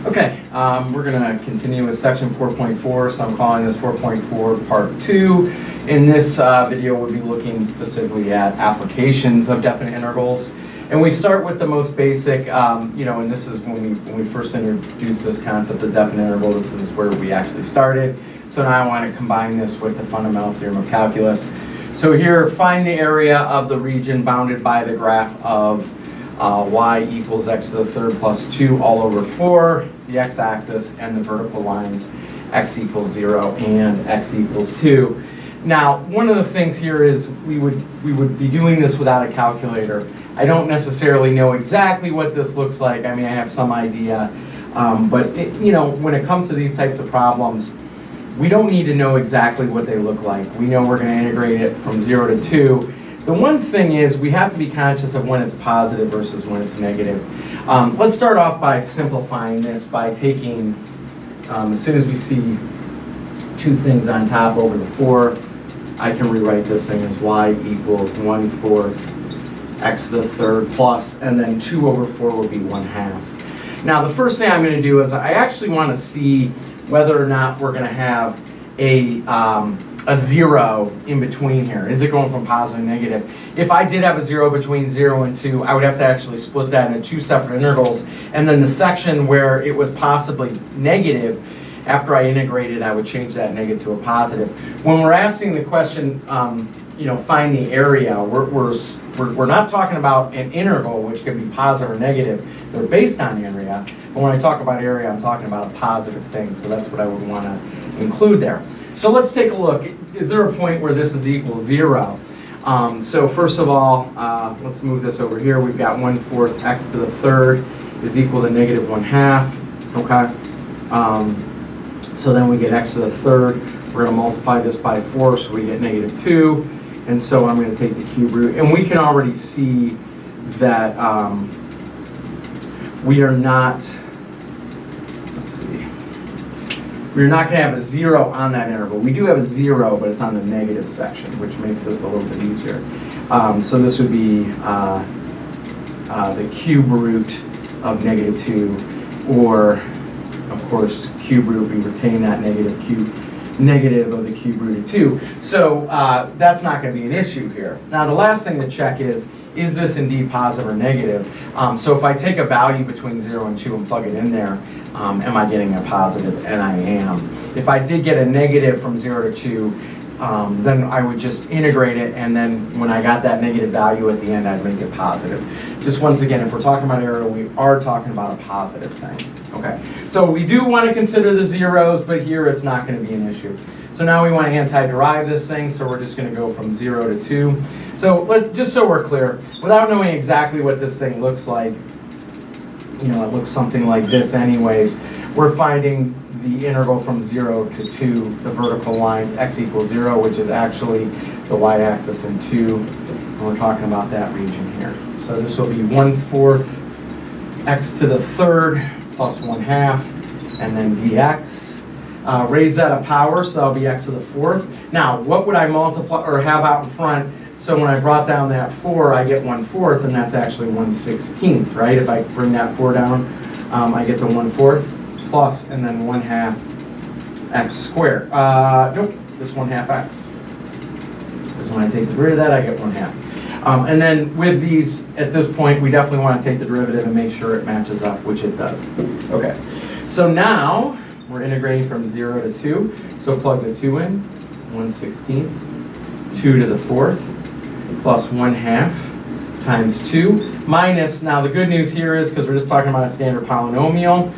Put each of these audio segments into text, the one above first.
Okay, we're going to continue with section 4.4, so I'm calling this 4.4 part 2. In this video, we'll be looking specifically at applications of definite integrals. And we start with the most basic, and this is when we first introduced this concept of definite interval, this is where we actually started. So now I want to combine this with the fundamental theorem of calculus. So here, find the area of the region bounded by the graph of y equals x to the third plus 2 all over 4, the x-axis, and the vertical lines x equals 0 and x equals 2. Now, one of the things here is we would be doing this without a calculator. I don't necessarily know exactly what this looks like. I mean, I have some idea, but when it comes to these types of problems, we don't need to know exactly what they look like. We know we're going to integrate it from 0 to 2. The one thing is we have to be conscious of when it's positive versus when it's negative. Let's start off by simplifying this by taking, as soon as we see two things on top over the 4, I can rewrite this thing as y equals 1/4 x to the third plus, and then 2 over 4 will be 1/2. Now the first thing I'm going to do is I actually want to see whether or not we're going to have a 0 in between here. Is it going from positive to negative? If I did have a 0 between 0 and 2, I would have to actually split that into 2 separate integrals, and then the section where it was possibly negative, after I integrated, I would change that negative to a positive. When we're asking the question, find the area, we're not talking about an integral, which can be positive or negative. They're based on area, but when I talk about area, I'm talking about a positive thing, so that's what I would want to include there. So let's take a look. Is there a point where this is equal 0? So first of all, let's move this over here. We've got 1/4 x to the third is equal to negative 1/2. Okay. So then we get x to the third. We're going to multiply this by 4, so we get negative 2. And so I'm going to take the cube root. And we can already see that we are not, we're not going to have a 0 on that interval. We do have a 0, but it's on the negative section, which makes this a little bit easier. So this would be the cube root of negative 2, or, of course, cube root, we retain that negative of the cube root of 2. So that's not going to be an issue here. Now the last thing to check is this indeed positive or negative? So if I take a value between 0 and 2 and plug it in there, am I getting a positive? And I am. If I did get a negative from 0 to 2, then I would just integrate it, and then when I got that negative value at the end, I'd make it positive. Just once again, if we're talking about area, we are talking about a positive thing. Okay, so we do want to consider the zeros, but here it's not going to be an issue. So now we want to anti-derive this thing, so we're just going to go from 0 to 2. So just so we're clear, without knowing exactly what this thing looks like, it looks something like this anyways, we're finding the integral from 0 to 2, the vertical lines, x equals 0, which is actually the y-axis, and 2, and we're talking about that region here. So this will be 1/4 x to the third plus 1/2, and then dx. Raise that a power, so that'll be x to the fourth. Now, what would I multiply or have out in front? So when I brought down that 4, I get 1/4, and that's actually 1/16, right? If I bring that 4 down, I get the 1/4 plus, and then 1/2 x squared. Nope, this 1/2 x. Because when I take the derivative of that, I get 1/2. And then with these, at this point, we definitely want to take the derivative and make sure it matches up, which it does. Okay, so now we're integrating from 0 to 2. So plug the 2 in, 1/16, 2 to the fourth, plus 1/2 times 2, minus, now the good news here is, because we're just talking about a standard polynomial,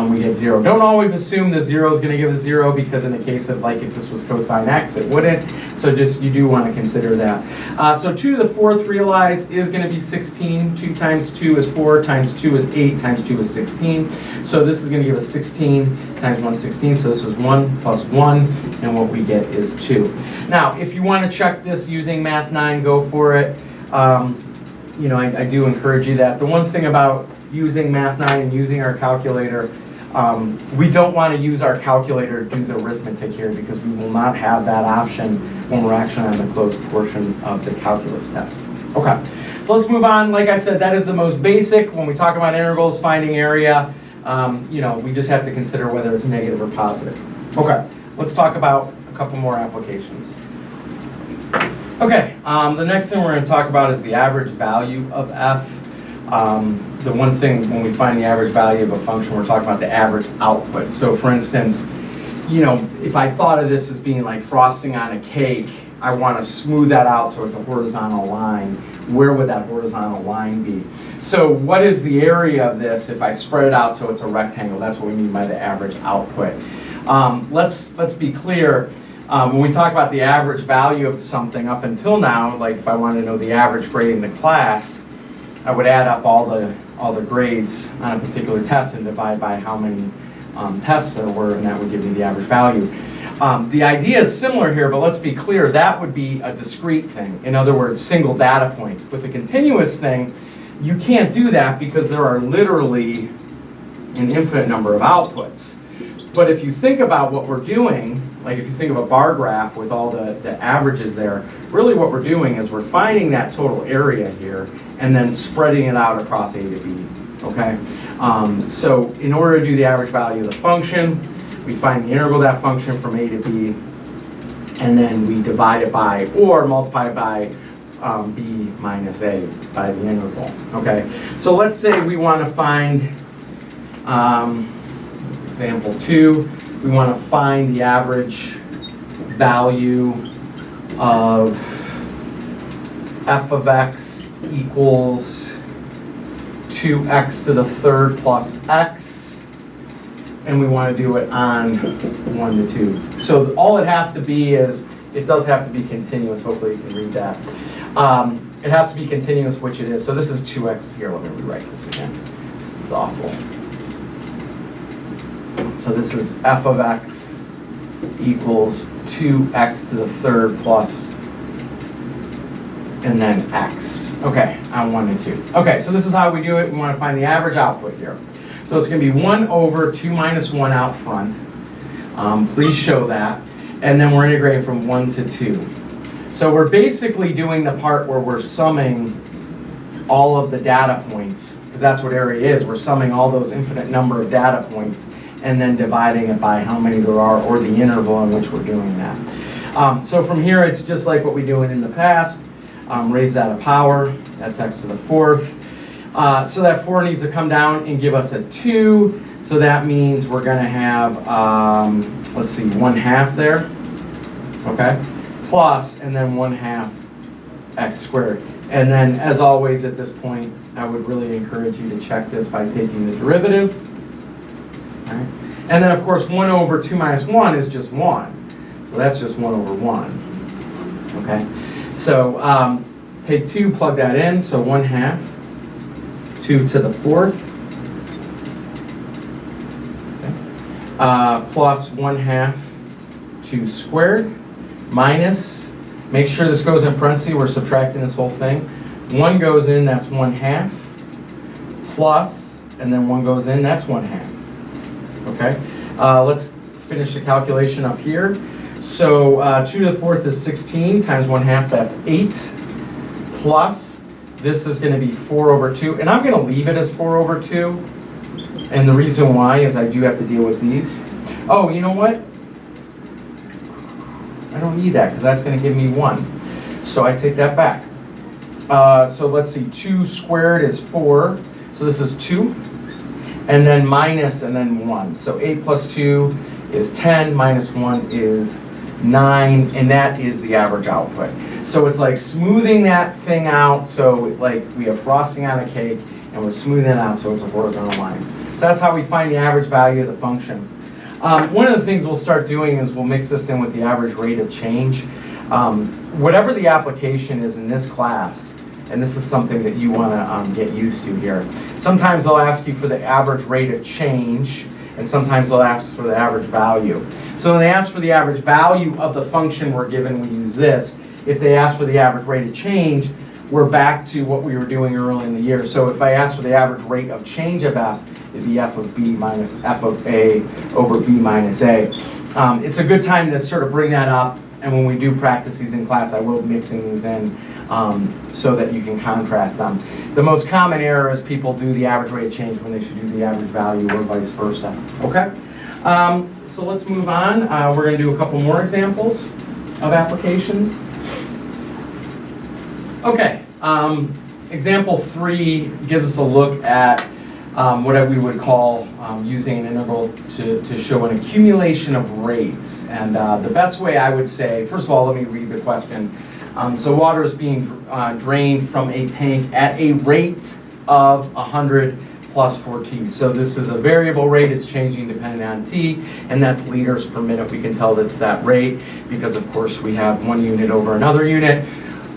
we get 0. Don't always assume the 0 is going to give us 0, because in the case of, like, if this was cosine x, it wouldn't. So just, you do want to consider that. So 2 to the fourth, realize, is going to be 16. 2 times 2 is 4, times 2 is 8, times 2 is 16. So this is going to give us 16 times 1/16. So this is 1 plus 1, and what we get is 2. Now, if you want to check this using Math 9, go for it. I do encourage you that. The one thing about using Math 9 and using our calculator, we don't want to use our calculator to do the arithmetic here, because we will not have that option when we're actually on the closed portion of the calculus test. Okay, so let's move on. Like I said, that is the most basic. When we talk about integrals, finding area, You know, we just have to consider whether it's negative or positive. Okay, let's talk about a couple more applications. Okay, the next thing we're going to talk about is the average value of f. The one thing when we find the average value of a function, we're talking about the average output. So for instance, you know, if I thought of this as being like frosting on a cake, I want to smooth that out so it's a horizontal line. Where would that horizontal line be? So what is the area of this if I spread it out so it's a rectangle? That's what we mean by the average output. Let's be clear. When we talk about the average value of something up until now, like if I wanted to know the average grade in the class, I would add up all the grades on a particular test and divide by how many tests there were, and that would give me the average value. The idea is similar here, but let's be clear, that would be a discrete thing. In other words, single data points. With a continuous thing, you can't do that because there are literally an infinite number of outputs. But if you think about what we're doing, like if you think of a bar graph with all the averages there, really what we're doing is we're finding that total area here and then spreading it out across A to B, okay? So in order to do the average value of the function, we find the integral of that function from A to B, and then we divide it by, or multiply it by b minus a, by the interval, okay? So let's say we want to find, example 2, we want to find the average value of f of x equals 2x to the third plus x, and we want to do it on 1 to 2. So all it has to be is, it does have to be continuous, hopefully you can read that. It has to be continuous, which it is. So this is 2x here, let me rewrite this again. It's awful. So this is f of x equals 2x to the third plus, and then x. Okay, on 1 to 2. Okay, so this is how we do it. We want to find the average output here. So it's going to be 1 over 2 minus 1 out front. Please show that. And then we're integrating from 1 to 2. So we're basically doing the part where we're summing all of the data points, because that's what area is. We're summing all those infinite number of data points and then dividing it by how many there are, or the interval in which we're doing that. So from here, it's just like what we do in the past. Raise that a power, that's x to the fourth. So that 4 needs to come down and give us a 2. So that means we're going to have, let's see, 1/2 there, okay? Plus, and then 1/2 x squared. And then, as always at this point, I would really encourage you to check this by taking the derivative. All right? And then, of course, 1 over 2 minus 1 is just 1. So that's just 1 over 1, okay? So take 2, plug that in, so 1/2, 2 to the fourth, okay. Plus 1/2, 2 squared, minus, make sure this goes in parentheses, we're subtracting this whole thing. 1 goes in, that's 1/2, plus, and then 1 goes in, that's 1/2, okay? Let's finish the calculation up here. So 2 to the fourth is 16 times 1/2, that's 8, plus, this is going to be 4 over 2, and I'm going to leave it as 4 over 2, and the reason why is I do have to deal with these. Oh, you know what? I don't need that, because that's going to give me 1, so I take that back. So let's see, 2 squared is 4, so this is 2, and then minus, and then 1. So 8 plus 2 is 10, minus 1 is 9, and that is the average output. So it's like smoothing that thing out, so like we have frosting on a cake, and we're smoothing it out so it's a horizontal line. So that's how we find the average value of the function. One of the things we'll start doing is we'll mix this in with the average rate of change. Whatever the application is in this class, and this is something that you want to get used to here. Sometimes they'll ask you for the average rate of change, and sometimes they'll ask for the average value. So when they ask for the average value of the function we're given, we use this. If they ask for the average rate of change, we're back to what we were doing early in the year. So if I ask for the average rate of change of f, it'd be f of b minus f of a over b minus a. It's a good time to sort of bring that up and when we do practice these in class, I will be mixing these in so that you can contrast them. The most common error is people do the average rate of change when they should do the average value or vice versa. Okay? So let's move on. We're going to do a couple more examples of applications. Okay, example 3 gives us a look at what we would call using an integral to show an accumulation of rates. And the best way I would say, first of all, let me read the question. So water is being drained from a tank at a rate of 100 plus 4t. So this is a variable rate, it's changing depending on t, and that's liters per minute. We can tell that's that rate because of course we have one unit over another unit.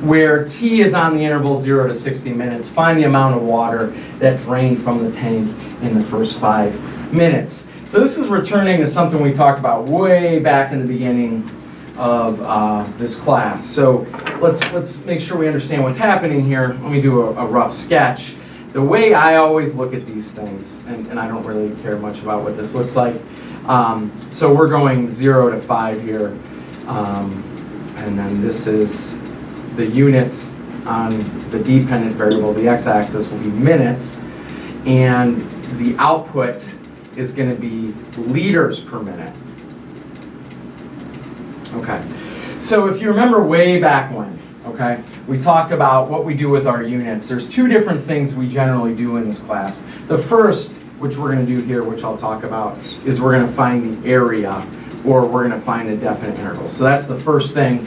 Where t is on the interval 0 to 60 minutes, find the amount of water that drained from the tank in the first 5 minutes. So this is returning to something we talked about way back in the beginning of this class. So let's make sure we understand what's happening here. Let me do a rough sketch. The way I always look at these things, and I don't really care much about what this looks like, so we're going 0 to 5 here, and then this is the units on the dependent variable, the x-axis will be minutes, and the output is going to be liters per minute. Okay, so if you remember way back when, okay, we talked about what we do with our units. There's 2 different things we generally do in this class. The first, which we're going to do here, which I'll talk about, is we're going to find the area, or we're going to find the definite interval. So that's the first thing.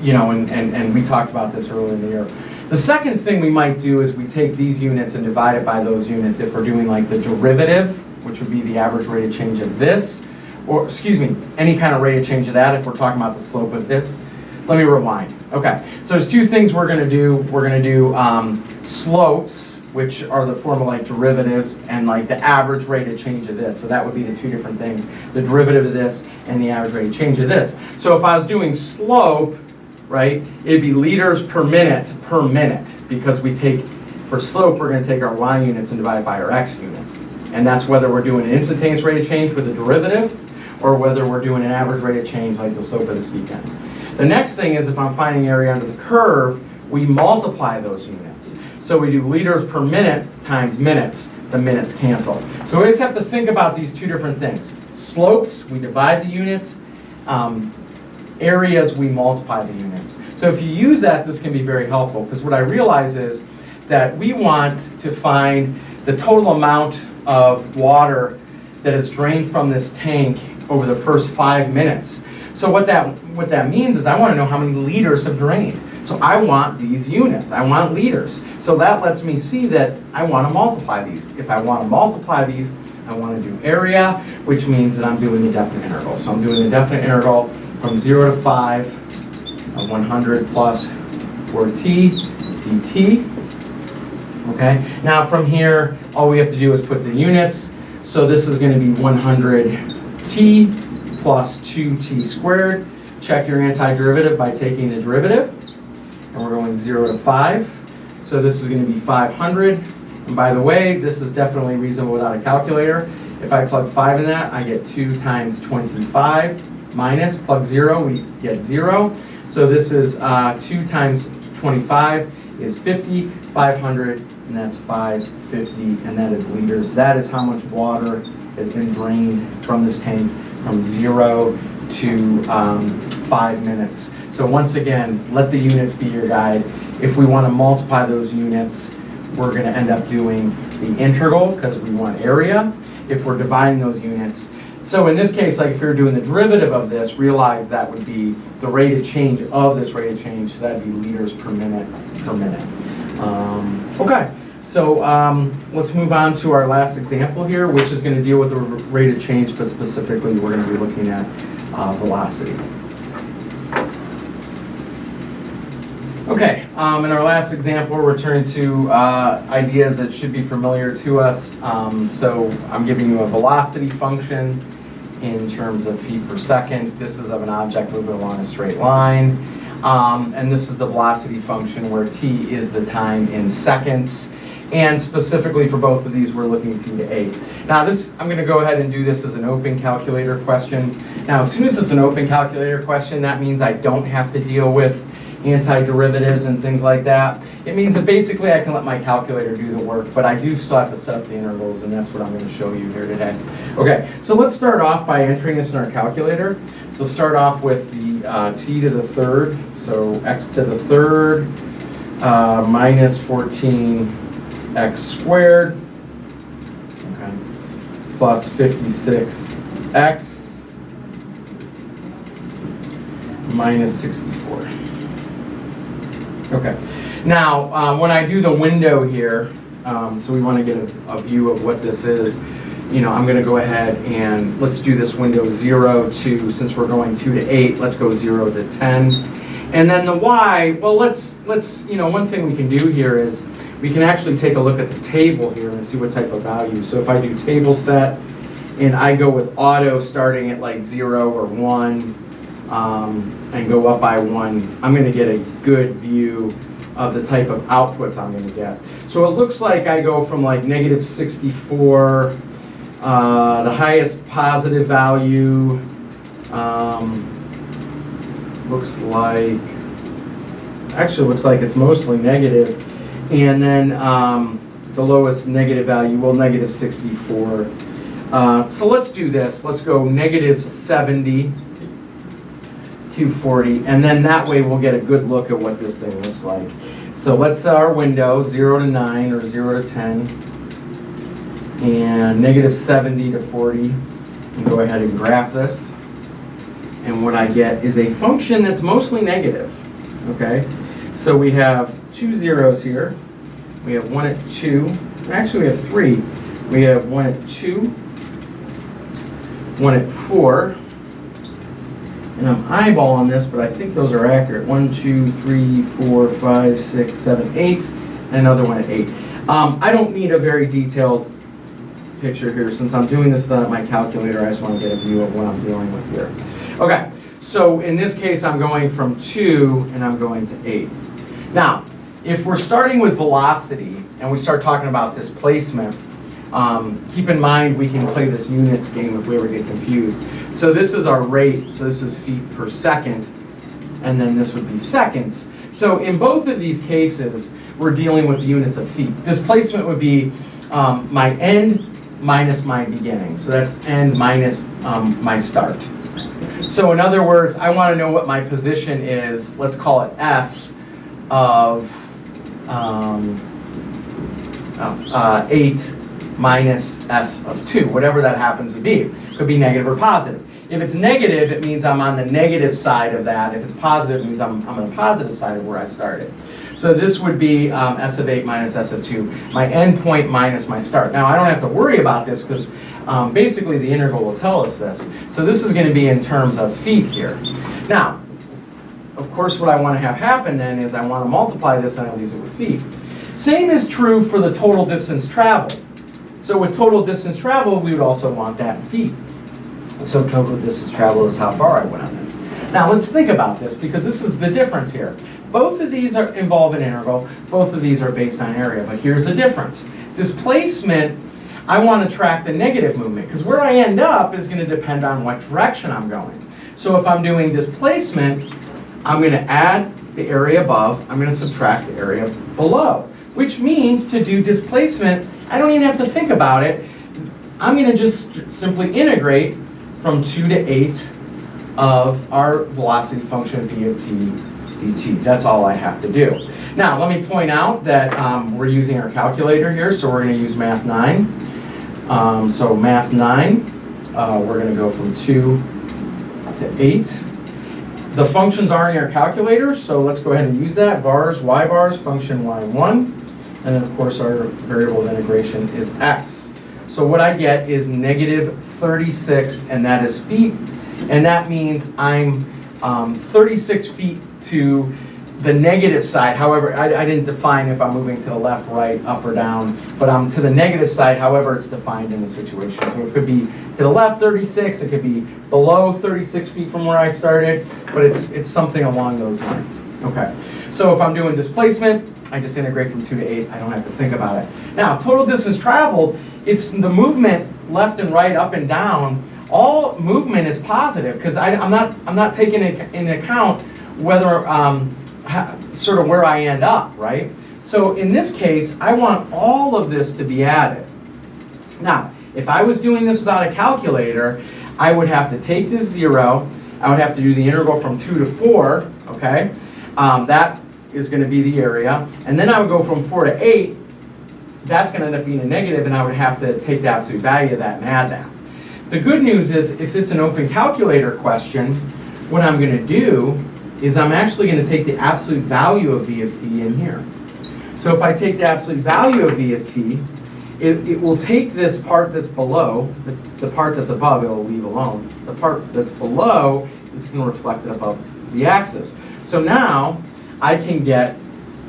You know, and we talked about this earlier in the year. The second thing we might do is we take these units and divide it by those units if we're doing like the derivative, which would be the average rate of change of this, or excuse me, any kind of rate of change of that if we're talking about the slope of this. Let me rewind. Okay, so there's 2 things we're going to do. We're going to do slopes, which are the form of like derivatives, and like the average rate of change of this. So that would be the 2 different things, the derivative of this and the average rate of change of this. So if I was doing slope, right, it'd be liters per minute, because we take, for slope, we're going to take our y units and divide it by our x units. And that's whether we're doing an instantaneous rate of change with a derivative, or whether we're doing an average rate of change like the slope of the secant. The next thing is if I'm finding area under the curve, we multiply those units. So we do liters per minute times minutes. The minutes cancel. So we always have to think about these 2 different things. Slopes, we divide the units. Areas, we multiply the units. So if you use that, this can be very helpful, because what I realize is that we want to find the total amount of water that is drained from this tank over the first 5 minutes. So what that means is I want to know how many liters have drained. So I want these units. I want liters. So that lets me see that I want to multiply these. If I want to multiply these, I want to do area, which means that I'm doing the definite interval. So I'm doing the definite interval from 0 to 5 of 100 plus 4t dt. Okay, now from here, all we have to do is put the units. So this is going to be 100t plus 2t squared. Check your antiderivative by taking the derivative. And we're going 0 to 5. So this is going to be 500. And by the way, this is definitely reasonable without a calculator. If I plug 5 in that, I get 2 times 25 minus, plug 0, we get 0. So this is 2 times 25 is 50, 500, and that's 550, and that is liters. That is how much water has been drained from this tank from 0 to 5 minutes. So once again, let the units be your guide. If we want to multiply those units, we're going to end up doing the integral because we want area. If we're dividing those units, so in this case, like if you're doing the derivative of this, realize that would be the rate of change of this rate of change, so that'd be liters per minute Okay, so let's move on to our last example here, which is going to deal with the rate of change, but specifically we're going to be looking at velocity. Okay, in our last example, we're returning to ideas that should be familiar to us. So I'm giving you a velocity function in terms of feet per second. This is of an object moving along a straight line. And this is the velocity function where t is the time in seconds. And specifically for both of these, we're looking through to 8. Now this, I'm going to go ahead and do this as an open calculator question. Now as soon as it's an open calculator question, that means I don't have to deal with antiderivatives and things like that. It means that basically I can let my calculator do the work, but I do still have to set up the intervals, and that's what I'm going to show you here today. Okay, so let's start off by entering this in our calculator. So start off with the t to the third, so x to the third minus 14x squared, okay, plus 56x minus 64. Okay, now when I do the window here, so we want to get a view of what this is, you know, I'm going to go ahead and let's do this window 0 to, since we're going 2 to 8, let's go 0 to 10. And then the y, well, let's you know, one thing we can do here is we can actually take a look at the table here and see what type of value. So if I do table set and I go with auto starting at like 0 or 1, and go up by 1, I'm going to get a good view of the type of outputs I'm going to get. So it looks like I go from like negative 64, the highest positive value looks like, actually looks like it's mostly negative, and then the lowest negative value, well, negative 64. So let's do this. Let's go negative 70. 240, and then that way we'll get a good look at what this thing looks like. So let's set our window 0 to 9 or 0 to 10, and negative 70 to 40, and go ahead and graph this. And what I get is a function that's mostly negative, okay? So we have two zeros here. We have 1 at 2, actually we have 3. We have 1 at 2, 1 at 4, and I'm eyeballing this, but I think those are accurate. 1, 2, 3, 4, 5, 6, 7, 8, and another one at 8. I don't need a very detailed picture here. Since I'm doing this without my calculator, I just want to get a view of what I'm dealing with here. Okay, so in this case, I'm going from 2 and I'm going to 8. Now, if we're starting with velocity and we start talking about displacement, keep in mind we can play this units game if we ever get confused. So this is our rate, so this is feet per second, and then this would be seconds. So in both of these cases, we're dealing with the units of feet. Displacement would be my end minus my beginning. So that's end minus my start. So in other words, I want to know what my position is, let's call it S of 8 minus S of 2, whatever that happens to be. It could be negative or positive. If it's negative, it means I'm on the negative side of that. If it's positive, it means I'm on the positive side of where I started. So this would be S of 8 minus S of 2, my end point minus my start. Now I don't have to worry about this because basically the integral will tell us this. So this is going to be in terms of feet here. Now, of course what I want to have happen then is I want to multiply this and I leave it with feet. Same is true for the total distance traveled. So with total distance traveled, we would also want that in feet. So total distance traveled is how far I went on this. Now let's think about this because this is the difference here. Both of these involve an integral. Both of these are based on area, but here's the difference. Displacement, I want to track the negative movement because where I end up is going to depend on what direction I'm going. So if I'm doing displacement, I'm going to add the area above, I'm going to subtract the area below, which means to do displacement, I don't even have to think about it. I'm going to just simply integrate from 2 to 8 of our velocity function v of t dt. That's all I have to do. Now, let me point out that we're using our calculator here, so we're going to use Math 9. So Math 9, we're going to go from 2 to 8. The functions are in our calculator, so let's go ahead and use that. Vars, y bars, function y1. And then, of course, our variable of integration is x. So what I get is negative 36, and that is feet. And that means I'm 36 feet to the negative side. However, I didn't define if I'm moving to the left, right, up, or down, but I'm to the negative side, however it's defined in the situation. So it could be to the left 36, it could be below 36 feet from where I started, but it's something along those lines. Okay, so if I'm doing displacement, I just integrate from 2 to 8. I don't have to think about it. Now, total distance traveled, it's the movement left and right, up and down, all movement is positive because I'm not taking into account whether sort of where I end up, right? So in this case, I want all of this to be added. Now, if I was doing this without a calculator, I would have to take this 0, I would have to do the integral from 2 to 4, okay? That is going to be the area. And then I would go from 4 to 8, that's going to end up being a negative, and I would have to take the absolute value of that and add that. The good news is, if it's an open calculator question, what I'm going to do is I'm actually going to take the absolute value of v of t in here. So if I take the absolute value of v of t, it will take this part that's below, the part that's above it will leave alone. The part that's below, it's going to reflect it above the axis. So now I can get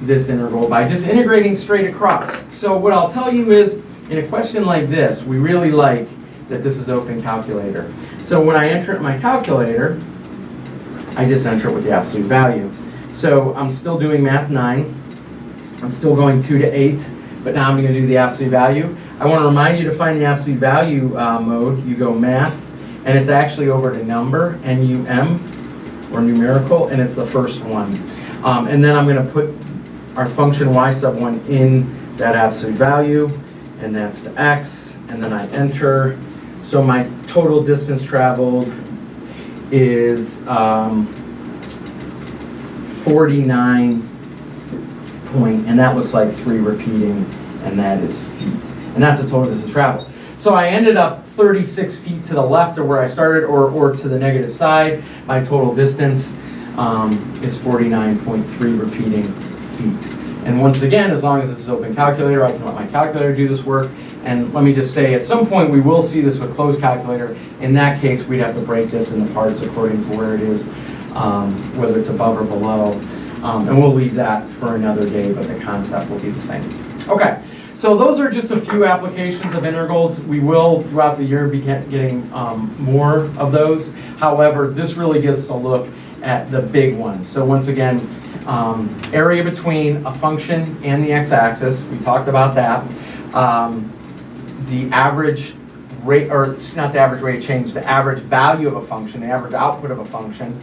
this integral by just integrating straight across. So what I'll tell you is, in a question like this, we really like that this is open calculator. So when I enter it in my calculator, I just enter it with the absolute value. So I'm still doing math 9. I'm still going 2 to 8, but now I'm going to do the absolute value. I want to remind you to find the absolute value mode. You go math, and it's actually over to number, N-U-M, or numerical, and it's the first one. And then I'm going to put our function y sub 1 in that absolute value, and that's to x, and then I enter. So my total distance traveled is 49 point, and that looks like 3 repeating, and that is feet. And that's the total distance traveled. So I ended up 36 feet to the left of where I started, or to the negative side. My total distance is 49.3 repeating feet. And once again, as long as this is open calculator, I can let my calculator do this work. And let me just say, at some point we will see this with closed calculator. In that case, we'd have to break this into parts according to where it is, whether it's above or below. And we'll leave that for another day, but the concept will be the same. Okay, so those are just a few applications of integrals. We will, throughout the year, be getting more of those. However, this really gives us a look at the big ones. So once again, area between a function and the x-axis, we talked about that. The average rate, or it's not the average rate of change, the average value of a function, the average output of a function.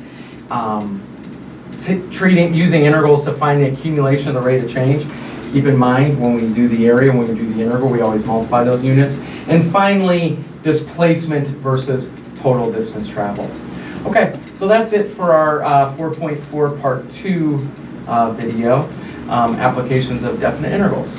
Using integrals to find the accumulation of the rate of change. Keep in mind, when we do the area, when we do the integral, we always multiply those units. And finally, displacement versus total distance traveled. Okay, so that's it for our 4.4 part 2 video, applications of definite integrals.